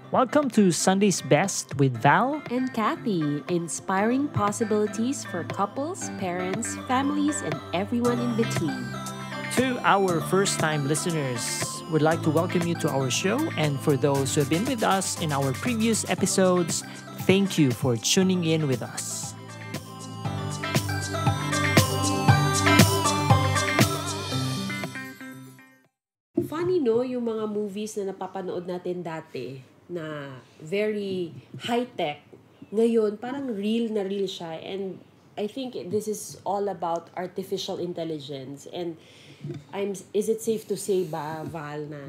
Welcome to Sunday's Best with Val. And Kathy, inspiring possibilities for couples, parents, families, and everyone in between. To our first-time listeners, we'd like to welcome you to our show. And for those who have been with us in our previous episodes, thank you for tuning in with us. Funny no, yung mga movies na napapanood natin dati na very high-tech, ngayon parang real na real siya. And I think this is all about artificial intelligence. And is it safe to say ba, Val, na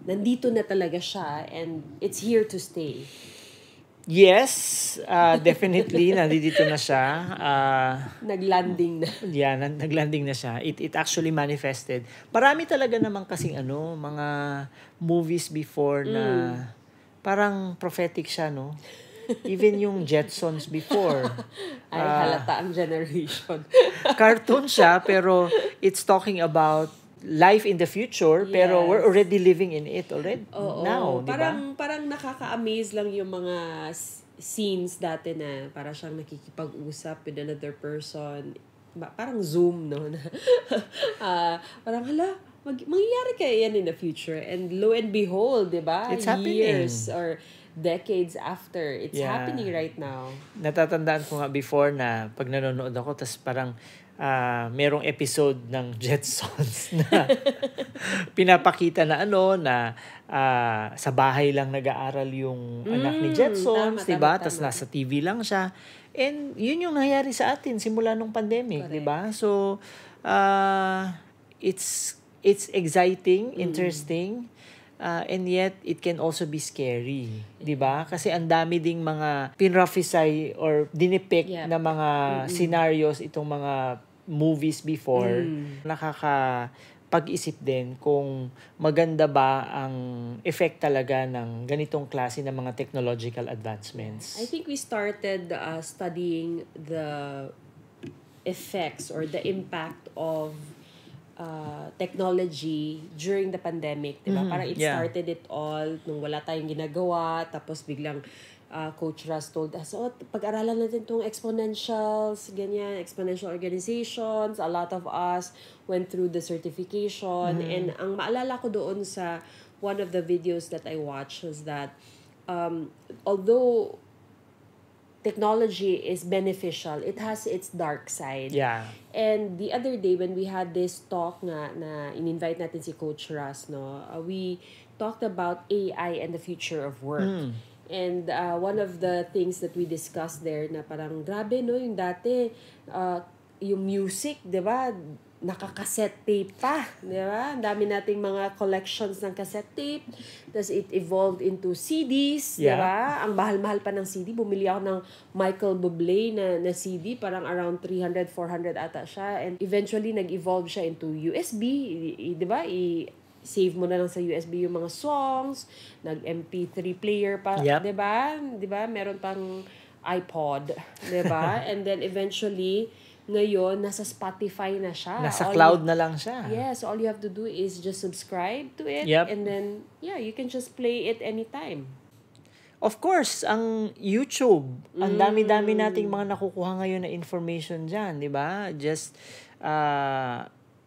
nandito na talaga siya and it's here to stay? Yes, definitely. Nandito na siya. Naglanding na. Yeah, naglanding na siya. It actually manifested. Marami talaga naman kasing mga movies before na parang prophetic siya, no? Even yung Jetsons before. Ay, halata ang generation. Cartoon siya, pero it's talking about life in the future, pero we're already living in it already now, di ba? Parang nakaka-amaze lang yung mga scenes dati na para siyang nakikipag-usap with another person. Parang Zoom, no? Parang mangyayari kaya yan in the future. And lo and behold, di ba? It's happening. Years or decades after, it's happening right now. Natatandaan ko nga before na pag nanonood ako, tas parang merong episode ng Jetsons na pinapakita na sa bahay lang nag-aaral yung anak ni Jetsons, diba? Tas nasa TV lang siya. And yun yung nangyari sa atin simula nung pandemic, diba? So, it's exciting, interesting, and yet it can also be scary, 'di ba? Kasi ang dami ding mga pinrophesy or dinipict na mga scenarios itong mga movies before. Nakakapag-isip din kung maganda ba ang effect talaga ng ganitong klase ng mga technological advancements. I think we started studying the effects or the impact of technology during the pandemic, diba? Parang it started it all nung wala tayong ginagawa, tapos biglang Coach Russ told us, pag-aralan natin itong exponentials, ganyan, exponential organizations. A lot of us went through the certification. And ang maalala ko doon sa one of the videos that I watched was that although technology is beneficial, it has its dark side. Yeah. And the other day when we had this talk na in-invite natin si Coach Russ, no, we talked about AI and the future of work. And one of the things that we discussed there na parang grabe, no, yung dati yung music, 'di ba? Naka-cassette tape pa, di ba? Ang dami nating mga collections ng cassette tape. Tapos it evolved into CDs, di ba? Ang mahal-mahal pa ng CD. Bumili ako ng Michael Bublé na CD. Parang around 300, 400 ata siya. And eventually, nag-evolve siya into USB. Di ba? I-save mo na lang sa USB yung mga songs. Nag-MP3 player pa, di ba? Di ba? Meron pang iPod, di ba? And then eventually, ngayon, nasa Spotify na siya. Nasa cloud na lang siya. Yes, all you have to do is just subscribe to it. And then, you can just play it anytime. Of course, ang YouTube, ang dami-dami nating mga nakukuha ngayon na information dyan, di ba? Just,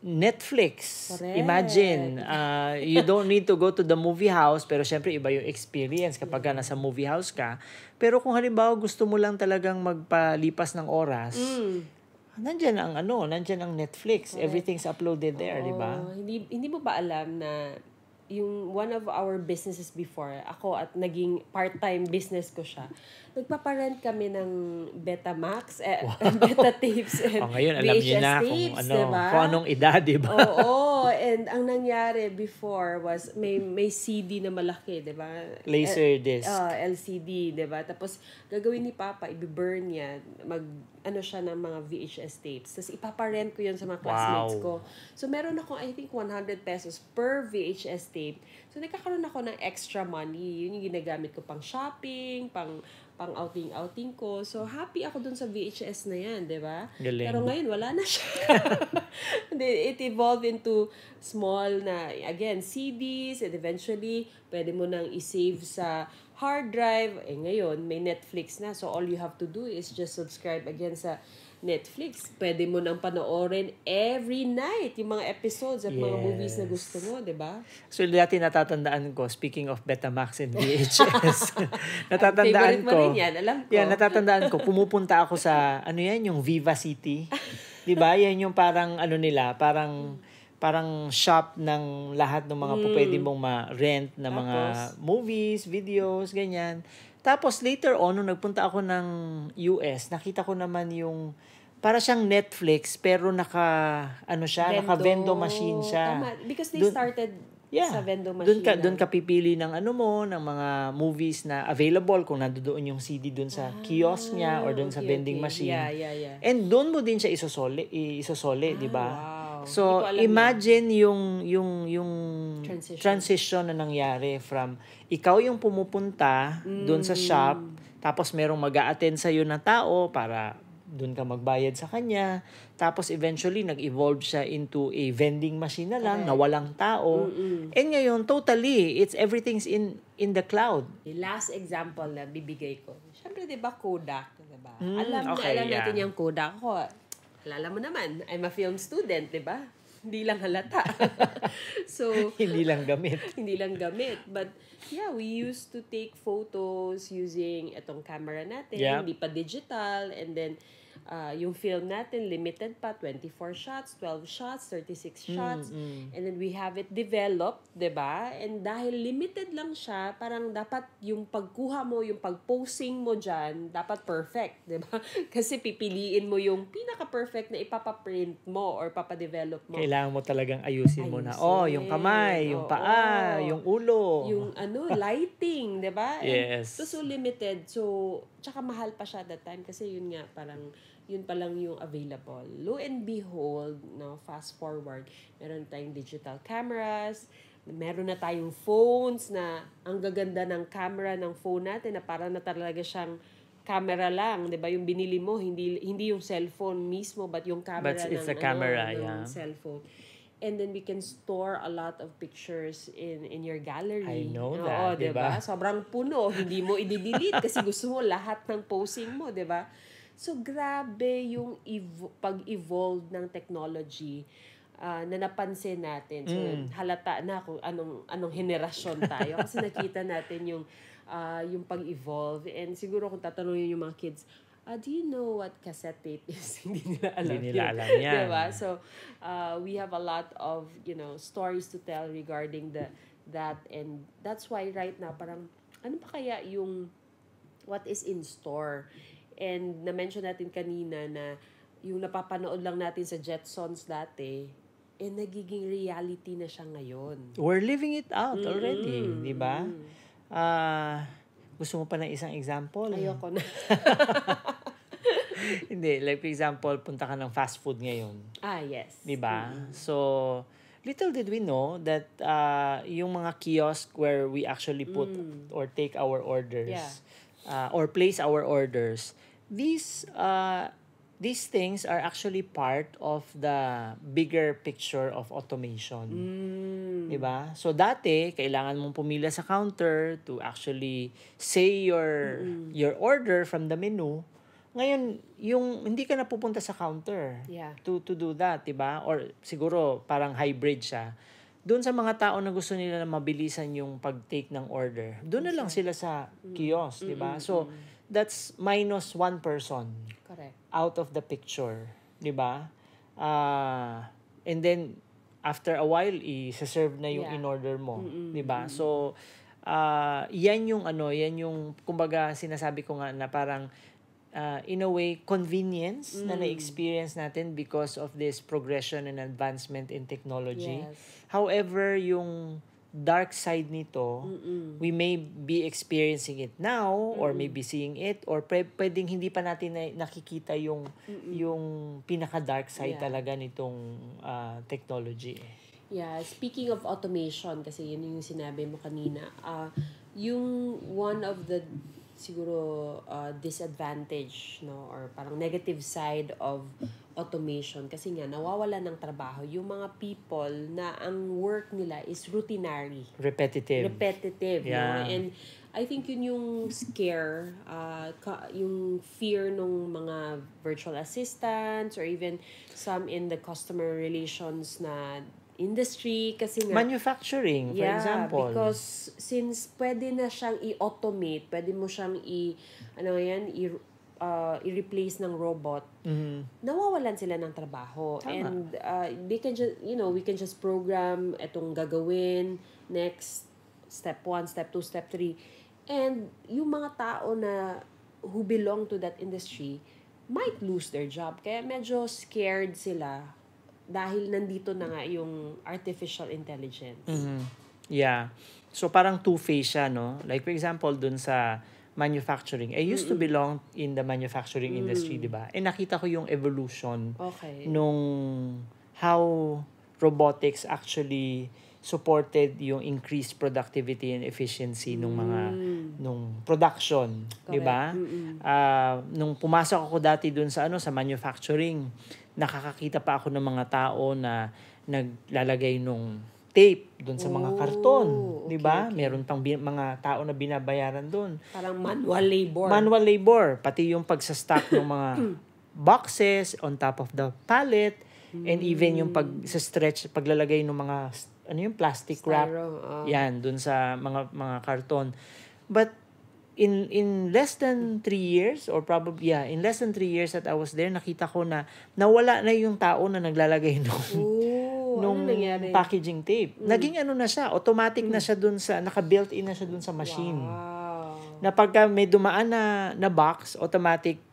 Netflix. Correct. Imagine, you don't need to go to the movie house, pero syempre iba yung experience kapag nasa movie house ka. Pero kung halimbawa gusto mo lang talagang magpalipas ng oras, nandiyan ang Netflix. Correct. Everything's uploaded there, di ba? Hindi mo ba alam na yung one of our businesses before, ako at naging part-time business ko siya, nagpaparent kami ng Betamax, Beta tapes, and ngayon, alam VHS niyo na tapes, diba? Kung anong edad, di ba? Oo, and ang nangyari before was may CD na malaki, di ba? Laser disc. LCD, di ba? Tapos, gagawin ni Papa, i-burn niya, siya ng mga VHS tapes. Tapos, ipaparent ko yun sa mga classmates ko. So, meron akong, I think, 100 pesos per VHS tape. So, nagkakaroon ako ng extra money. Yun yung ginagamit ko pang shopping, pang outing-outing ko. So, happy ako dun sa VHS na yan, di ba? Galing. Pero ngayon, wala na siya. It evolved into small na, again, CDs, and eventually, pwede mo nang i-save sa hard drive. Ngayon, may Netflix na. So, all you have to do is just subscribe again sa Netflix. Pwede mo nang panoorin every night yung mga episodes at mga movies na gusto mo, di ba? So, dati natatandaan ko, speaking of Betamax and VHS, natatandaan favorite mo ko. rin yan, alam ko. Yeah, natatandaan ko, pumupunta ako sa, yung Viva City. Di ba? Yan yung parang, nila, parang shop ng lahat ng mga pwede mong ma-rent na mga movies, videos, ganyan. Tapos later on, nung nagpunta ako ng US, nakita ko naman yung para siyang Netflix pero naka-vendo machine siya. Tama. Because they started sa vendo machine. Doon ka pipili ng ng mga movies na available kung nandoon yung CD doon sa kiosk niya or doon sa vending machine. Yeah. And doon mo din siya isosole, di ba? Wow. So imagine yung transition na nangyari from ikaw yung pumupunta doon sa shop, tapos merong mag-a-attend sa iyo na tao para doon ka magbayad sa kanya. Tapos eventually, nag-evolve siya into a vending machine na lang, na walang tao. And ngayon, totally, everything's in the cloud. The last example na bibigay ko, syempre, di ba, Kodak, di ba? Alam natin yung Kodak ko. Alala mo naman, I'm a film student, di ba? Hindi lang halata. So, hindi lang gamit. Hindi lang gamit. But, yeah, we used to take photos using itong camera natin. Hindi pa digital. And then, yung film natin, limited pa, 24 shots, 12 shots, 36 shots. And then we have it developed, diba? And dahil limited lang siya, parang dapat yung pagkuha mo, yung pag-posing mo dyan, dapat perfect, diba? Kasi pipiliin mo yung pinaka-perfect na ipapaprint mo or papadevelop mo. Kailangan mo talagang ayusin mo na, yung kamay, yung paa, yung ulo. Yung lighting, diba? Yes. And so limited. So, tsaka mahal pa siya that time kasi yun nga, parang yun pa lang yung available. Lo and behold, fast forward, meron tayong digital cameras, meron na tayong phones na ang gaganda ng camera ng phone natin na parang na talaga siyang camera lang, 'di ba? Yung binili mo hindi yung cellphone mismo but yung camera ng cellphone. And then we can store a lot of pictures in your gallery. I know that, diba? Sobrang puno, hindi mo i-delete kasi gusto mo lahat ng posing mo, 'di ba? So, grabe yung pag-evolve ng technology na napansin natin. So, halata na kung anong henerasyon tayo. Kasi nakita natin yung pag-evolve. And siguro kung tatanungin yung mga kids, do you know what cassette tape is? Hindi nila alam yan. Diba? So, we have a lot of, stories to tell regarding that. And that's why right now, parang, ano pa kaya yung what is in store? And na-mention natin kanina na yung napapanood lang natin sa Jetsons dati, nagiging reality na siya ngayon. We're living it out already, di ba? Gusto mo pa ng isang example? Ayoko na. Hindi, like for example, punta ka ng fast food ngayon. Yes. Di ba? So, little did we know that yung mga kiosk where we actually put or take our orders, or place our orders, these things are actually part of the bigger picture of automation. Diba? So dati, kailangan mong pumila sa counter to actually say your order from the menu. Ngayon, yung hindi ka na pupunta sa counter to do that, diba? Or siguro parang hybrid siya. Doon sa mga tao na gusto nila na mabilisan yung pag-take ng order, doon na lang sila sa kiosk, diba? So, that's minus one person. Correct. Out of the picture, diba? And then, after a while, i-serve na yung in-order mo, diba? So, yan yung, kumbaga, sinasabi ko nga na parang, in a way, convenience na na-experience natin because of this progression and advancement in technology. Yes. However, yung dark side nito, we may be experiencing it now or maybe seeing it or pwedeng hindi pa natin nakikita yung pinaka-dark side talaga nitong technology. Yeah, speaking of automation, kasi yun yung sinabi mo kanina, yung one of the siguro disadvantage, no, or parang negative side of automation, kasi nga nawawala ng trabaho yung mga people na ang work nila is routinary, repetitive, no, Yeah. and I think yun yung scare, yung fear nung mga virtual assistants or even some in the customer relations na industry, kasi nga Manufacturing, for example. because since pwede na siyang i-automate, pwede mo siyang i-replace ng robot, nawawalan sila ng trabaho. Tama. And they can just, we can just program etong gagawin, next, step 1, step 2, step 3. And yung mga tao na who belong to that industry might lose their job. Kaya medyo scared sila dahil nandito na nga yung artificial intelligence. Yeah. So parang two-phase siya, no? Like for example, dun sa manufacturing. I used to belong in the manufacturing industry, di ba? And nakita ko yung evolution nung how robotics actually supported yung increased productivity and efficiency nung production, di ba? Nung pumasok ako dati dun sa sa manufacturing, nakakakita pa ako ng mga tao na naglalagay nung tape doon sa mga karton, 'di ba? Meron pang mga tao na binabayaran doon. Parang manual labor. Manual labor, pati yung pagsa-stack ng mga boxes on top of the pallet and even yung pag-stretch, paglalagay ng mga yung plastic wrap. Yan doon sa mga karton. But in less than 3 years or probably in less than 3 years that I was there, nakita ko na nawala na yung tao na naglalagay nung packaging tape. Naging na siya, automatic na siya dun sa, naka-built-in na siya dun sa machine. Wow. Na pagka may dumaan na box, automatic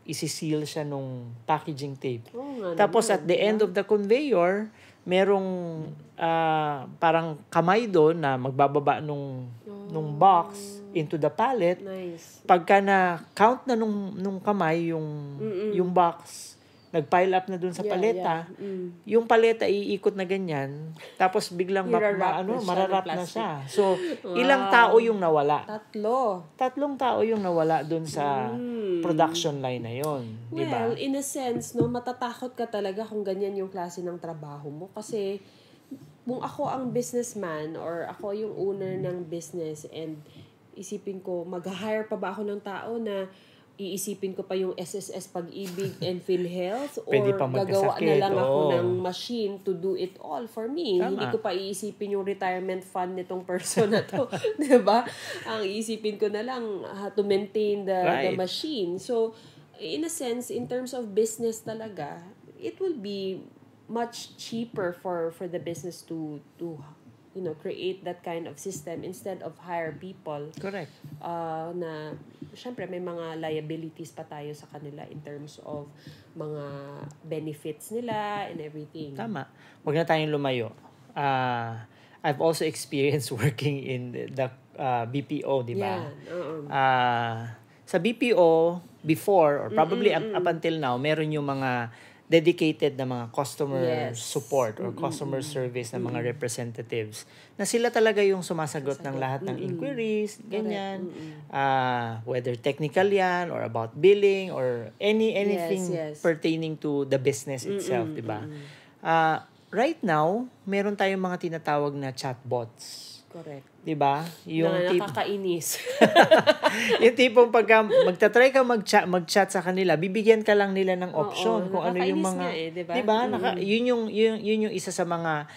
isi-seal siya nung packaging tape. Tapos at the end of the conveyor, merong parang kamay doon na magbababa nung box into the pallet. Nice. Pagka na count na nung kamay yung box, nag-pile up na dun sa paleta. Yung paleta iikot na ganyan, tapos biglang mararap na siya. So, ilang tao yung nawala? Tatlong tao yung nawala dun sa production line na yon, di ba? Well, in a sense, no, matatakot ka talaga kung ganyan yung klase ng trabaho mo, kasi kung ako ang businessman or ako yung owner ng business and isipin ko, mag-hire pa ba ako ng tao na iisipin ko pa yung SSS Pag-ibig and PhilHealth, or gagawa na lang ako ng machine to do it all for me. Tama. Hindi ko pa iisipin yung retirement fund nitong person na to. Diba? Ang iisipin ko na lang to maintain the machine. So, in a sense, in terms of business talaga, it will be much cheaper for the business to create that kind of system instead of hire people. Correct. Na syempre may mga liabilities pa tayo sa kanila in terms of mga benefits nila and everything. Tama. Huwag na tayong lumayo. I've also experienced working in the BPO, di ba? Sa BPO before or probably up until now, meron yung mga dedicated na mga customer support or customer service na mga representatives na sila talaga yung sumasagot ng lahat ng inquiries, ganyan. Whether technical yan or about billing or anything pertaining to the business itself, di ba? Right now, meron tayong mga tinatawag na chatbots. Correct. Diba? Yung nakakainis. yung tipong pagka magta-try ka mag-chat sa kanila, bibigyan ka lang nila ng option kung ano yung mga diba? Yun yung isa sa mga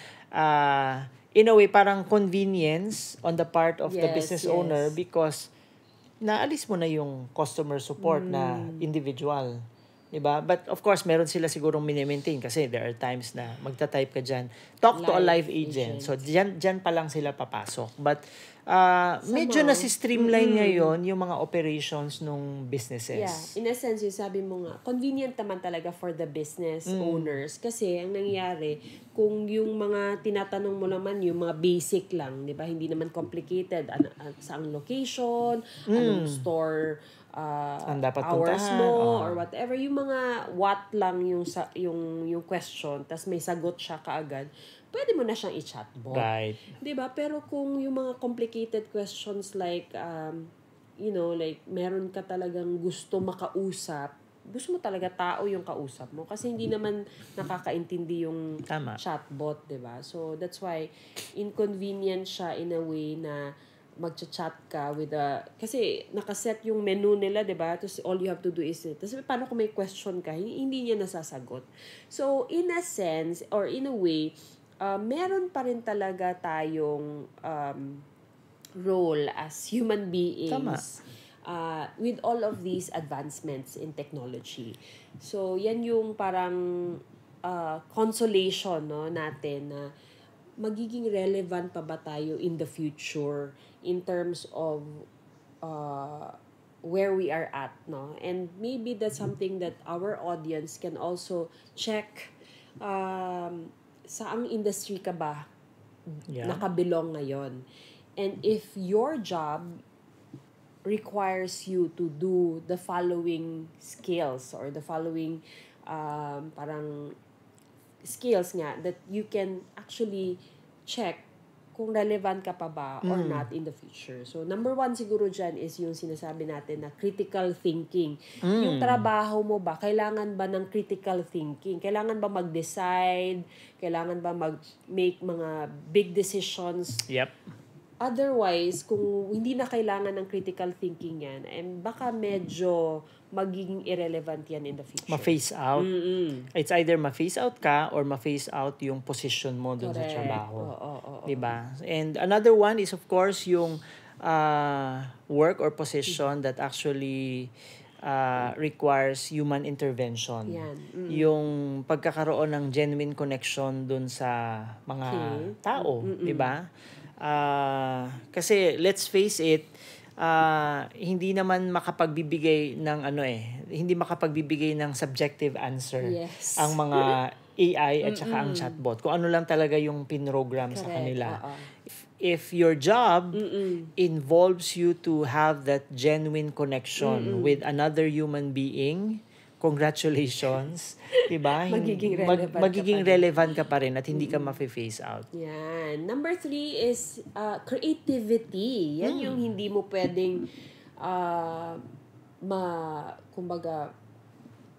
in a way parang convenience on the part of the business owner, because naalis mo na yung customer support na individual. Diba? But of course, meron sila sigurong mini-maintain kasi there are times na magta-type ka dyan. Talk to a live agent. So, dyan pa lang sila papasok. But, medyo nasi-streamline ngayon yung mga operations nung businesses. Yeah. In a sense, yung sabi mo nga, convenient naman talaga for the business owners. Kasi, ang nangyari, kung yung mga tinatanong mo naman, yung mga basic lang, di ba? Hindi naman complicated. Saang location, anong store, hours mo or whatever, yung mga what lang yung question, tas may sagot siya kaagad, pwede mo na siyang i-chatbot. Right. 'Di ba? Pero kung yung mga complicated questions like like meron ka talagang gusto makausap, gusto mo talaga tao yung kausap mo kasi hindi naman nakakaintindi yung Tama. chatbot, 'di ba? So that's why inconvenient siya in a way na magcha-chat ka with kasi nakaset yung menu nila, 'di ba? Tapos all you have to do is tapos paano kung may question ka, hindi niya nasasagot. So in a sense or in a way, meron pa rin talaga tayong role as human beings. With all of these advancements in technology. So, yan yung parang consolation natin na magiging relevant pa ba tayo in the future in terms of where we are at, no? And maybe that's something that our audience can also check. Saang industry ka ba nakabilong ngayon? And if your job requires you to do the following skills or the following parang skills nga that you can actually check kung relevant ka pa ba or not in the future. So, number 1 siguro dyan is yung sinasabi natin na critical thinking. Yung trabaho mo ba, kailangan ba ng critical thinking? Kailangan ba mag-decide? Kailangan ba mag-make mga big decisions? Yep. Otherwise, kung hindi na kailangan ng critical thinking yan, baka medyo magiging irrelevant yan in the future. Ma-phase out. It's either ma-phase out ka or ma-phase out yung position mo dun sa trabaho. Diba? And another one is of course yung work or position that actually requires human intervention. Yung pagkakaroon ng genuine connection dun sa mga tao. Diba? Kasi let's face it, hindi naman makapagbibigay ng hindi makapagbibigay ng subjective answer ang mga AI at saka ang chatbot. Kung ano lang talaga yung pinrogram sa kanila. If your job involves you to have that genuine connection with another human being, congratulations, 'di ba? Magiging relevant ka pa rin at hindi ka ma-phase out. Yan. Number 3 is creativity. Yan yung hindi mo pwedeng kumbaga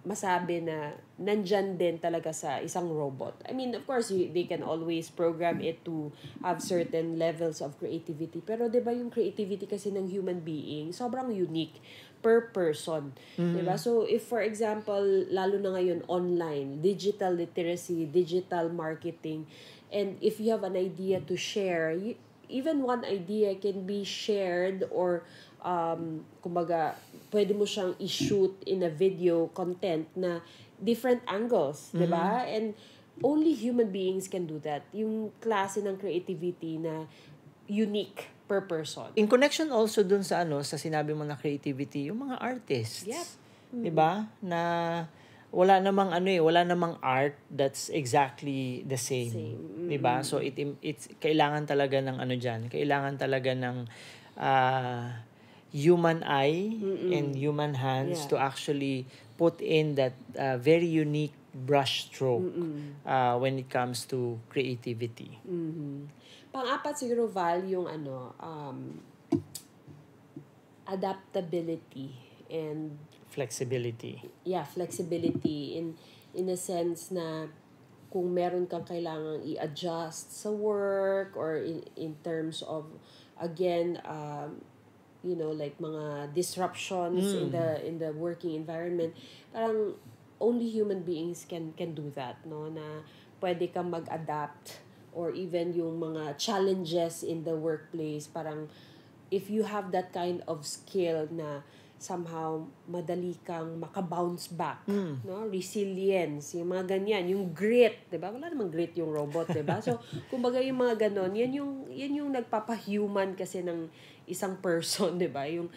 masabi na nandyan din talaga sa isang robot. I mean, of course, they can always program it to have certain levels of creativity. Pero 'di ba yung creativity kasi ng human being, sobrang unique per person. 'Di ba? So, if for example, lalo na ngayon online, digital literacy, digital marketing, and if you have an idea to share, even one idea can be shared or kumbaga, pwede mo siyang i-shoot in a video content na different angles, 'di ba? And only human beings can do that. Yung klase ng creativity na unique per person. In connection also dun sa sa sinabi mo na creativity, yung mga artists. Yep. 'Di ba? Na wala namang art that's exactly the same. 'Di ba? So it's kailangan talaga ng diyan, kailangan talaga ng human eye and human hands to actually put in that very unique brush stroke when it comes to creativity. Pang-apat siguro value yung adaptability and flexibility. Yeah, flexibility in a sense na kung meron kang kailangang i-adjust sa work or in terms of again like mga disruptions in the working environment, parang only human beings can do that, no, na pwede kang mag-adapt or even yung mga challenges in the workplace, parang if you have that kind of skill na somehow madali kang maka-bounce back, no? Resilience, yung mga ganyan, yung grit, 'di ba? Wala namang grit yung robot, 'di ba? So, kumbaga yung mga ganon, yan yung nagpapa-human kasi ng isang person, 'di ba? Yung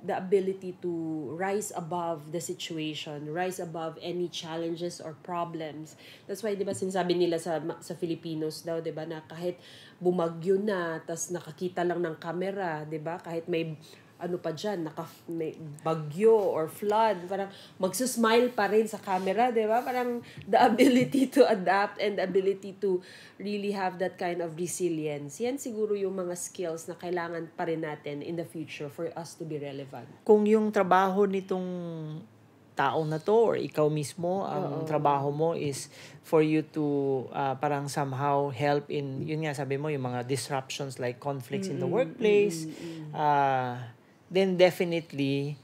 the ability to rise above the situation, rise above any challenges or problems. That's why 'di ba sinasabi nila sa Filipinos daw, 'di ba, na kahit bumagyo na, tas nakakita lang ng camera, 'di ba? Kahit may ano pa dyan, may bagyo or flood, parang magsusmile pa rin sa camera, di ba? Parang the ability to adapt and the ability to really have that kind of resilience. Yan siguro yung mga skills na kailangan pa rin natin in the future for us to be relevant. Kung yung trabaho nitong tao na to or ikaw mismo, ang trabaho mo is for you to parang somehow help in, yun nga sabi mo, yung mga disruptions like conflicts in the workplace, then definitely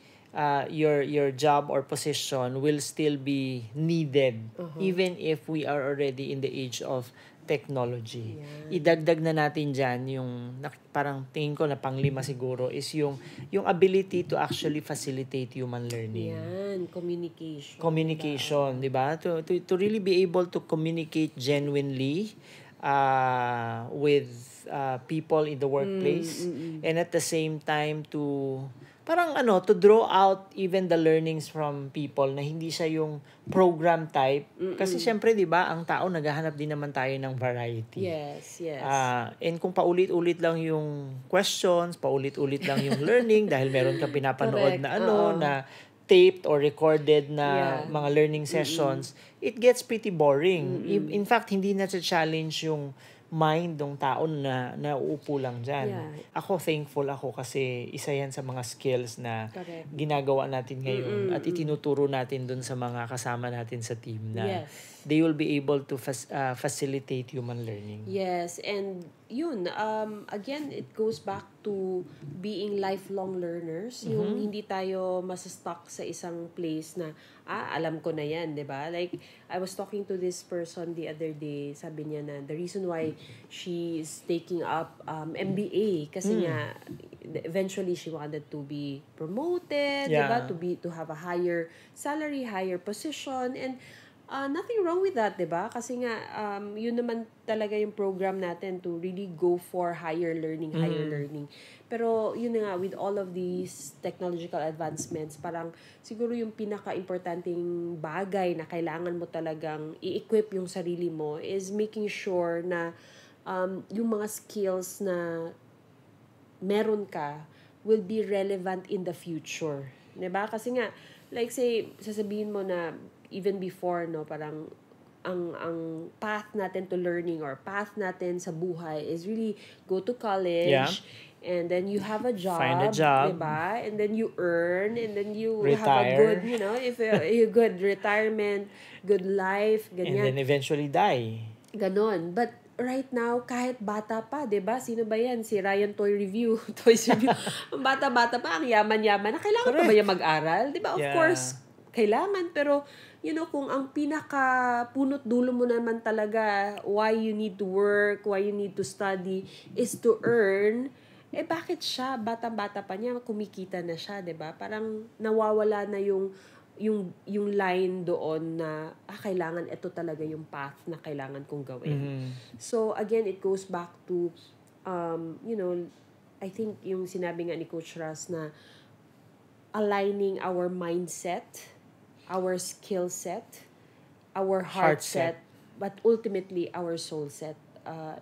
your job or position will still be needed even if we are already in the age of technology. Idagdag na natin dyan yung parang tingin ko na panglima siguro is yung ability to actually facilitate human learning. Yan, Communication, di ba? To really be able to communicate genuinely with people in the workplace and at the same time to parang to draw out even the learnings from people na hindi siya yung program type. Kasi syempre, di ba, ang tao naghahanap din naman tayo ng variety. Yes. And kung paulit-ulit lang yung questions, paulit-ulit lang yung learning dahil meron kang pinapanood na na taped or recorded na mga learning sessions, it gets pretty boring. In fact, hindi na challenge yung mind ng tao na nauupo lang dyan. Ako, thankful ako kasi isa yan sa mga skills na ginagawa natin ngayon at itinuturo natin dun sa mga kasama natin sa team na they will be able to facilitate human learning. Yes, and yun, again, it goes back to being lifelong learners. Yung hindi tayo masa-stuck sa isang place na, alam ko na yan, di ba? Like, I was talking to this person the other day, sabi niya na the reason why she is taking up MBA, kasi nga, eventually she wanted to be promoted, di ba? To have a higher salary, higher position, and nothing wrong with that, 'di ba? Kasi nga yun naman talaga yung program natin to really go for higher learning. Pero yun nga, with all of these technological advancements, parang siguro yung pinaka-importanting bagay na kailangan mo talagang i-equip yung sarili mo is making sure na yung mga skills na meron ka will be relevant in the future. 'Di ba? Kasi nga, like say, sasabihin mo na even before, parang ang path natin to learning or path natin sa buhay is really go to college and then you have a job, find a job, diba? And then you earn and then you retire. have a good, if you good retirement, good life, ganyan. And then eventually die. Ganon. But right now, kahit bata pa, 'di ba? Sino ba 'yan? Si Ryan Toys Review. Bata-bata pa, ang yaman-yaman. Kailangan pa ba yan mag-aral? 'Di ba? Of course, kailangan. Pero, kung ang pinaka-punot dulo mo naman talaga, why you need to work, why you need to study, is to earn, bakit siya, bata-bata pa niya, kumikita na siya, 'di ba? Parang nawawala na yung line doon na kailangan ito talaga yung path na kailangan kong gawin. So again, it goes back to I think yung sinabi nga ni Coach Ras na aligning our mindset, our skill set, our heart set, but ultimately our soul set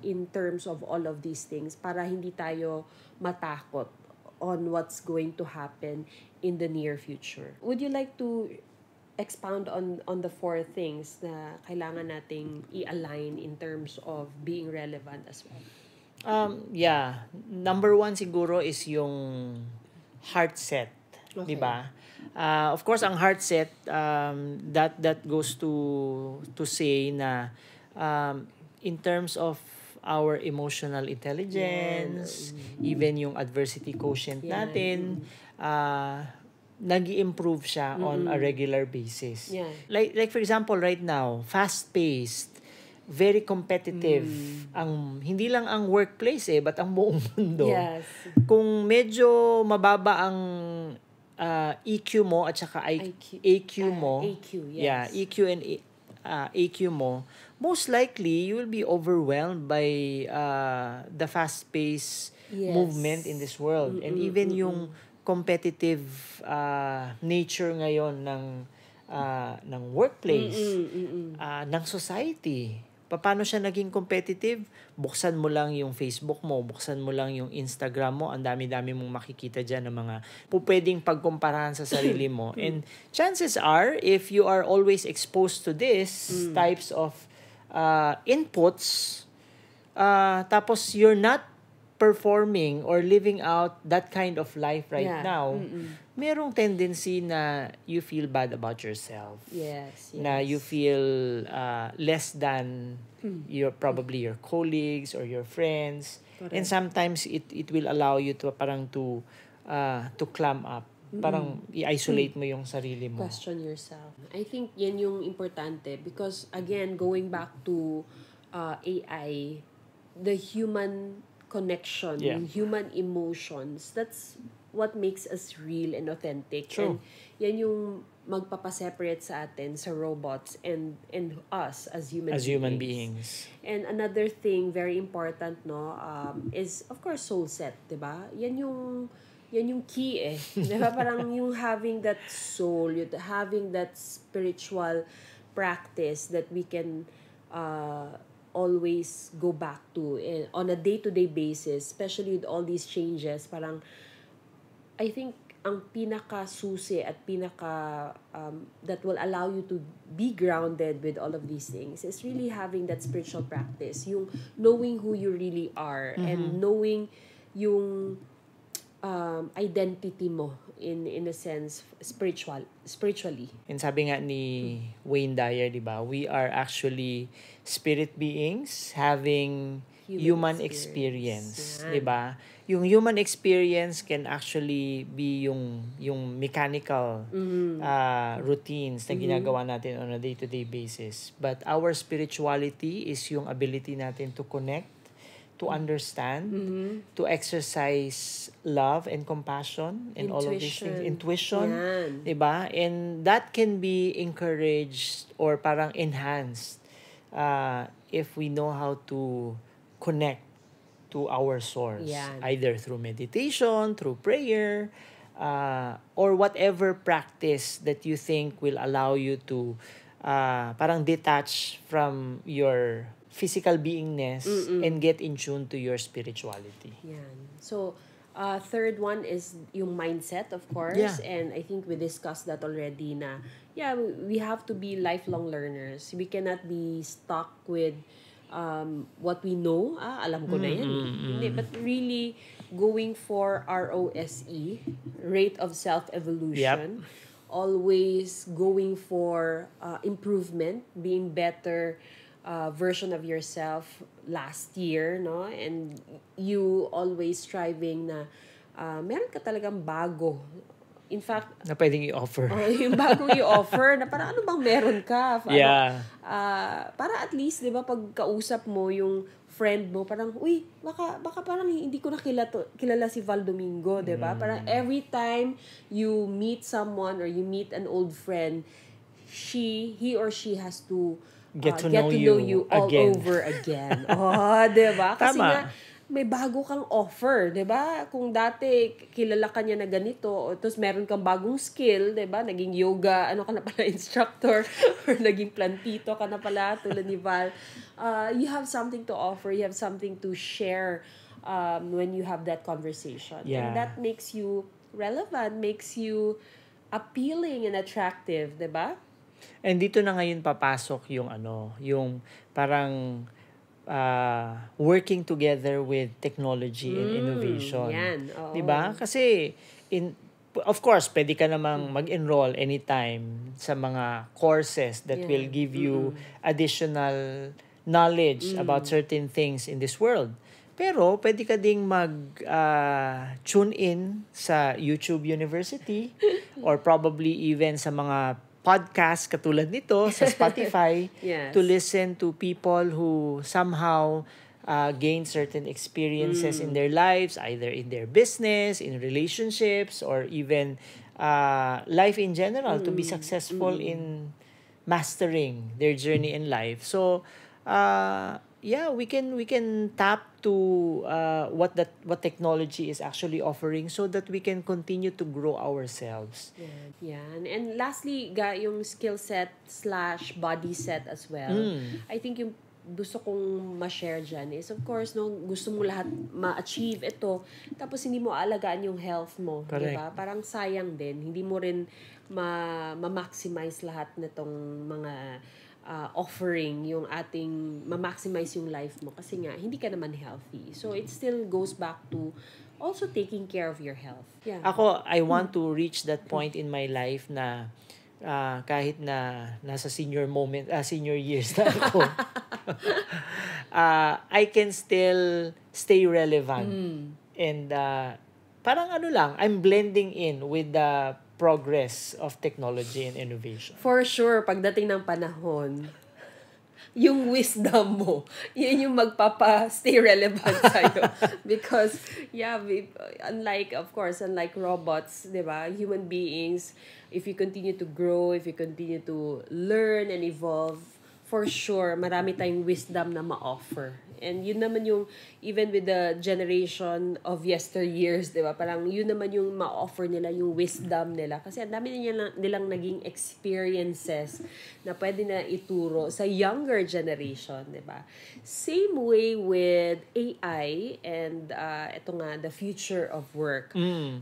in terms of all of these things para hindi tayo matakot on what's going to happen in the near future. Would you like to expound on the 4 things na kailangan nating i-align in terms of being relevant as well? Number 1 siguro is yung heart set, 'di ba? Of course, ang heart set that goes to say na in terms of our emotional intelligence, even yung adversity quotient natin, nag-i-improve siya on a regular basis. Like for example, right now, fast-paced, very competitive, hindi lang ang workplace but ang buong mundo. Kung medyo mababa ang EQ mo at saka AQ mo, EQ and AQ mo, most likely you will be overwhelmed by the fast-paced movement in this world. And even yung competitive nature ngayon ng workplace, ng society, Paano siya naging competitive? Buksan mo lang yung Facebook mo, buksan mo lang yung Instagram mo, ang dami-dami mong makikita dyan ng mga pwedeng pagkumparahan sa sarili mo. And chances are, if you are always exposed to this types of inputs, tapos you're not performing or living out that kind of life right now, merong tendency na you feel bad about yourself. Yes. Na you feel less than probably your colleagues or your friends. Correct. And sometimes it will allow you to clam up. Parang i-isolate mo yung sarili mo. Question yourself. I think yan yung importante because again, going back to AI, the human connection, yung human emotions, that's what makes us real and authentic. True. And yan yung magpapaseparate sa atin, sa robots, and us as human beings. And another thing, very important, no, is, of course, soul set, diba? Yan yung key eh. Diba? Parang yung having that soul, having that spiritual practice that we can always go back to on a day-to-day basis, especially with all these changes. Parang I think ang pinaka-susi at that will allow you to be grounded with all of these things is really having that spiritual practice, yung knowing who you really are and knowing yung identity mo in a sense spiritually. And sabi nga ni Wayne Dyer, di ba, we are actually spirit beings having human experience, di ba? Yung human experience can actually be yung mechanical routines na ginagawa natin on a day-to-day basis. But our spirituality is yung ability natin to connect, to understand, to exercise love and compassion and all of these things. Intuition. Diba? And that can be encouraged or parang enhanced if we know how to connect to our source. Either through meditation, through prayer, or whatever practice that you think will allow you to parang detach from your physical beingness and get in tune to your spirituality. Yan. So, third one is yung mindset, of course. Yeah. And I think we discussed that already na, we have to be lifelong learners. We cannot be stuck with what we know. Alam ko na yan. Hindi, but really going for ROSE, rate of self-evolution. Always going for improvement, being better version of yourself last year, no? And you always striving na meron ka talagang bago. In fact, na pwedeng i-offer. Yung bagong i-offer na parang ano bang meron ka? Paano, para at least, 'di ba, pag kausap mo yung friend mo, parang baka parang hindi ko na kilala si Val Domingo, 'di ba? Parang every time you meet someone or you meet an old friend, he or she has to get to know you all again. Over again. Diba? Kasi nga, may bago kang offer, diba? Kung dati, kilala ka niya na ganito, tapos meron kang bagong skill, diba? Naging yoga, ka na pala, instructor, or naging plantito ka na pala, tulad ni Val. You have something to offer, you have something to share when you have that conversation. And that makes you relevant, makes you appealing and attractive, diba? And dito na ngayon papasok yung yung parang working together with technology and innovation. Yan. 'Di ba? Kasi of course, pwede ka namang mag-enroll anytime sa mga courses that will give you additional knowledge about certain things in this world. Pero pwede ka ding tune in sa YouTube University or probably even sa mga podcast katulad nito sa Spotify to listen to people who somehow gain certain experiences in their lives, either in their business, in relationships, or even life in general, to be successful in mastering their journey in life. So, we can tap to what technology is actually offering so that we can continue to grow ourselves. Yan. And lastly, yung skill set / body set as well. I think yung gusto kong ma-share dyan is, of course, no, gusto mo lahat ma-achieve ito, tapos hindi mo alagaan yung health mo, di ba? Parang sayang din. Hindi mo rin ma-maximize lahat nitong mga offering, yung ating ma-maximize yung life mo kasi nga, hindi ka naman healthy. So, it still goes back to also taking care of your health. Yeah. Ako, I want to reach that point in my life na kahit na nasa senior years na ako, I can still stay relevant. And parang I'm blending in with the progress of technology and innovation. For sure, pagdating ng panahon, yung wisdom mo, yun yung magpapa-stay relevant sa'yo. Because, unlike robots, di ba, human beings, if you continue to grow, if you continue to learn and evolve, for sure, marami tayong wisdom na ma-offer. And yun naman yung, even with the generation of yesteryears, di ba? Parang yun naman yung ma-offer nila, yung wisdom nila. Kasi ang dami nilang naging experiences na pwede na ituro sa younger generation, di ba? Same way with AI and ito nga, the future of work.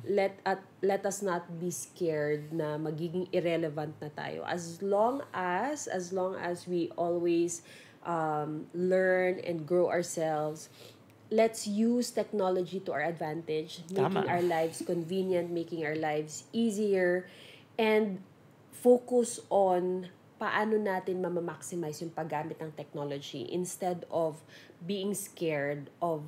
Let us not be scared na magiging irrelevant na tayo. As long as we always learn and grow ourselves, let's use technology to our advantage, making our lives convenient, making our lives easier, and focus on paano natin ma-maximize yung paggamit ng technology instead of being scared of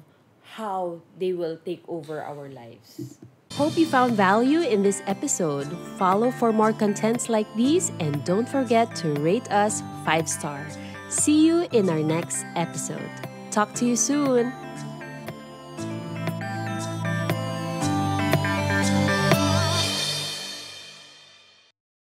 how they will take over our lives. Hope you found value in this episode. Follow for more contents like these and don't forget to rate us 5 stars. See you in our next episode. Talk to you soon.